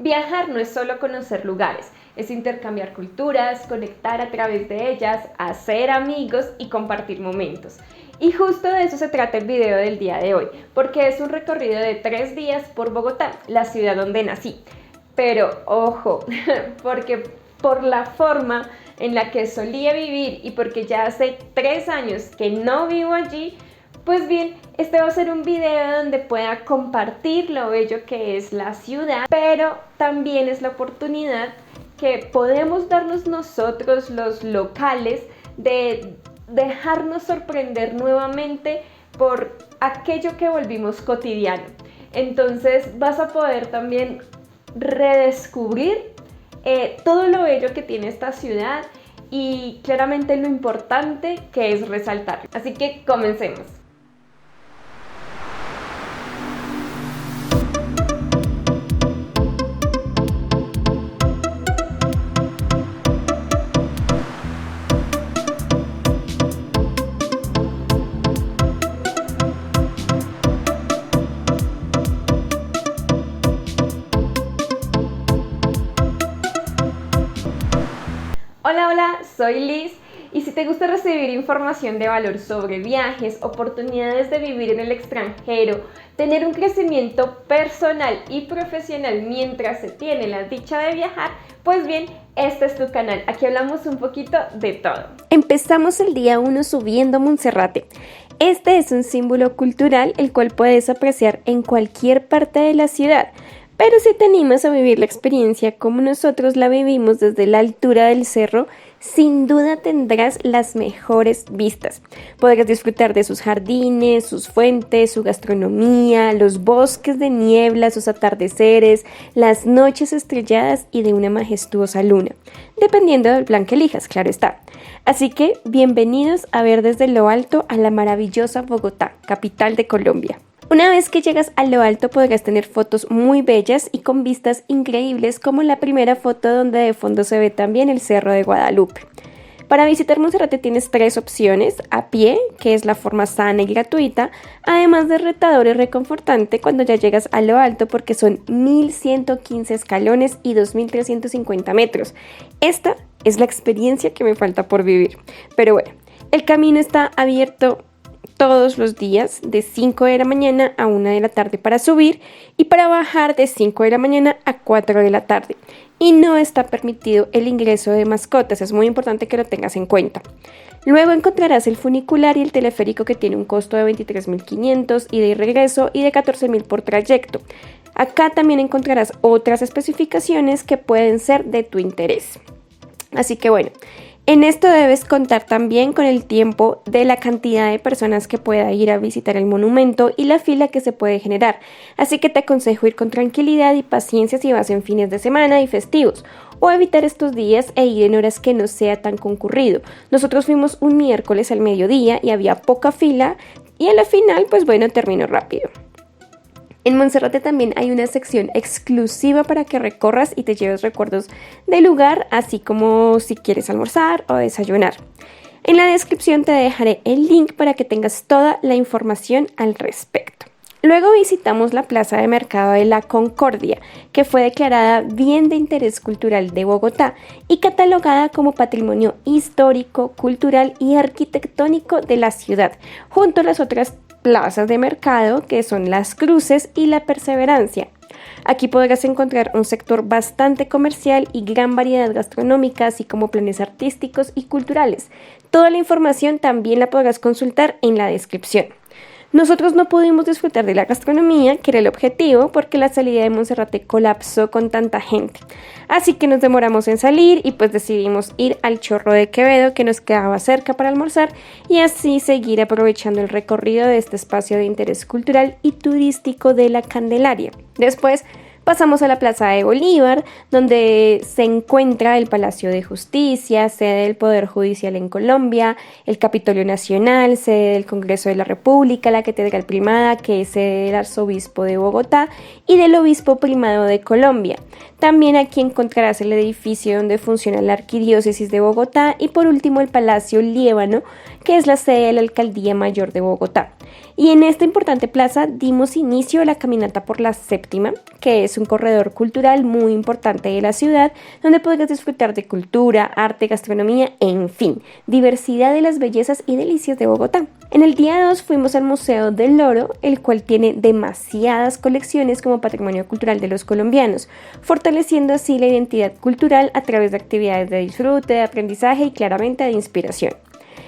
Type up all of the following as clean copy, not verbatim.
Viajar no es solo conocer lugares, es intercambiar culturas, conectar a través de ellas, hacer amigos y compartir momentos. Y justo de eso se trata el video del día de hoy, porque es un recorrido de 3 días por Bogotá, la ciudad donde nací. Pero ojo, porque por la forma en la que solía vivir y porque ya hace 3 años que no vivo allí, pues bien, este va a ser un video donde pueda compartir lo bello que es la ciudad, pero también es la oportunidad que podemos darnos nosotros los locales de dejarnos sorprender nuevamente por aquello que volvimos cotidiano. Entonces vas a poder también redescubrir todo lo bello que tiene esta ciudad y claramente lo importante que es resaltar. Así que comencemos. Hola, soy Liz y si te gusta recibir información de valor sobre viajes, oportunidades de vivir en el extranjero, tener un crecimiento personal y profesional mientras se tiene la dicha de viajar, pues bien, este es tu canal. Aquí hablamos un poquito de todo. Empezamos el día 1 subiendo a Monserrate. Este es un símbolo cultural el cual puedes apreciar en cualquier parte de la ciudad. Pero si te animas a vivir la experiencia como nosotros la vivimos desde la altura del cerro, sin duda tendrás las mejores vistas. Podrás disfrutar de sus jardines, sus fuentes, su gastronomía, los bosques de niebla, sus atardeceres, las noches estrelladas y de una majestuosa luna, dependiendo del plan que elijas, claro está. Así que bienvenidos a ver desde lo alto a la maravillosa Bogotá, capital de Colombia. Una vez que llegas a lo alto podrás tener fotos muy bellas y con vistas increíbles como la primera foto donde de fondo se ve también el Cerro de Guadalupe. Para visitar Monserrate tienes 3 opciones: a pie, que es la forma sana y gratuita, además de retador y reconfortante cuando ya llegas a lo alto porque son 1115 escalones y 2350 metros. Esta es la experiencia que me falta por vivir. Pero bueno, el camino está abierto todos los días de 5 de la mañana a 1 de la tarde para subir y para bajar de 5 de la mañana a 4 de la tarde. Y no está permitido el ingreso de mascotas, es muy importante que lo tengas en cuenta. Luego encontrarás el funicular y el teleférico que tiene un costo de 23.500 ida y regreso y de 14.000 por trayecto. Acá también encontrarás otras especificaciones que pueden ser de tu interés. Así que bueno, en esto debes contar también con el tiempo de la cantidad de personas que pueda ir a visitar el monumento y la fila que se puede generar. Así que te aconsejo ir con tranquilidad y paciencia si vas en fines de semana y festivos, o evitar estos días e ir en horas que no sea tan concurrido. Nosotros fuimos un miércoles al mediodía y había poca fila y a la final, pues bueno, terminó rápido. En Monserrate también hay una sección exclusiva para que recorras y te lleves recuerdos del lugar, así como si quieres almorzar o desayunar. En la descripción te dejaré el link para que tengas toda la información al respecto. Luego visitamos la Plaza de Mercado de la Concordia, que fue declarada Bien de Interés Cultural de Bogotá y catalogada como Patrimonio Histórico, Cultural y Arquitectónico de la ciudad, junto a las otras plazas de mercado que son Las Cruces y La Perseverancia. Aquí podrás encontrar un sector bastante comercial y gran variedad gastronómica, así como planes artísticos y culturales. Toda la información también la podrás consultar en la descripción. Nosotros no pudimos disfrutar de la gastronomía, que era el objetivo, porque la salida de Monserrate colapsó con tanta gente. Así que nos demoramos en salir y pues decidimos ir al Chorro de Quevedo, que nos quedaba cerca para almorzar, y así seguir aprovechando el recorrido de este espacio de interés cultural y turístico de la Candelaria. Después pasamos a la Plaza de Bolívar, donde se encuentra el Palacio de Justicia, sede del Poder Judicial en Colombia, el Capitolio Nacional, sede del Congreso de la República, la Catedral Primada, que es sede del Arzobispo de Bogotá y del Obispo Primado de Colombia. También aquí encontrarás el edificio donde funciona la Arquidiócesis de Bogotá y por último el Palacio Liébano, que es la sede de la Alcaldía Mayor de Bogotá. Y en esta importante plaza dimos inicio a la caminata por la Séptima, que es un corredor cultural muy importante de la ciudad, donde podrás disfrutar de cultura, arte, gastronomía, en fin, diversidad de las bellezas y delicias de Bogotá. En el día 2 fuimos al Museo del Oro, el cual tiene demasiadas colecciones como patrimonio cultural de los colombianos, fortaleciendo así la identidad cultural a través de actividades de disfrute, de aprendizaje y claramente de inspiración.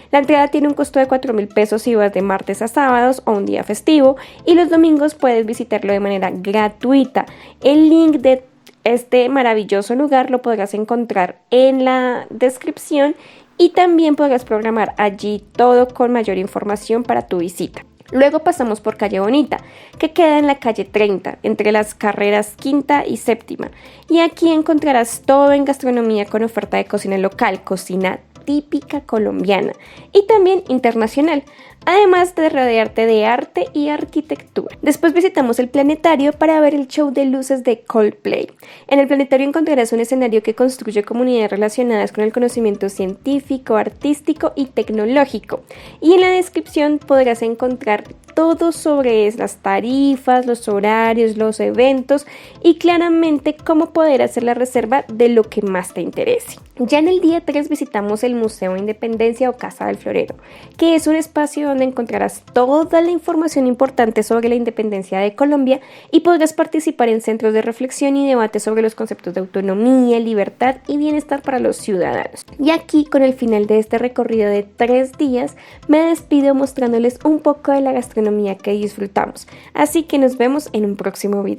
La entrada tiene un costo de 4.000 pesos si vas de martes a sábados o un día festivo, y los domingos puedes visitarlo de manera gratuita. El link de este maravilloso lugar lo podrás encontrar en la descripción y también podrás programar allí todo con mayor información para tu visita. Luego pasamos por Calle Bonita, que queda en la calle 30, entre las carreras quinta y séptima. Y aquí encontrarás todo en gastronomía con oferta de cocina local, cocina típica colombiana y también internacional, además de rodearte de arte y arquitectura. Después visitamos el planetario para ver el show de luces de Coldplay. En el planetario encontrarás un escenario que construye comunidades relacionadas con el conocimiento científico, artístico y tecnológico. Y en la descripción podrás encontrar todo sobre las tarifas, los horarios, los eventos y claramente cómo poder hacer la reserva de lo que más te interese. Ya en el día 3 visitamos el Museo Independencia o Casa del Florero, que es un espacio donde encontrarás toda la información importante sobre la independencia de Colombia y podrás participar en centros de reflexión y debate sobre los conceptos de autonomía, libertad y bienestar para los ciudadanos. Y aquí, con el final de este recorrido de 3 días, me despido mostrándoles un poco de la gastronomía que disfrutamos. Así que nos vemos en un próximo video.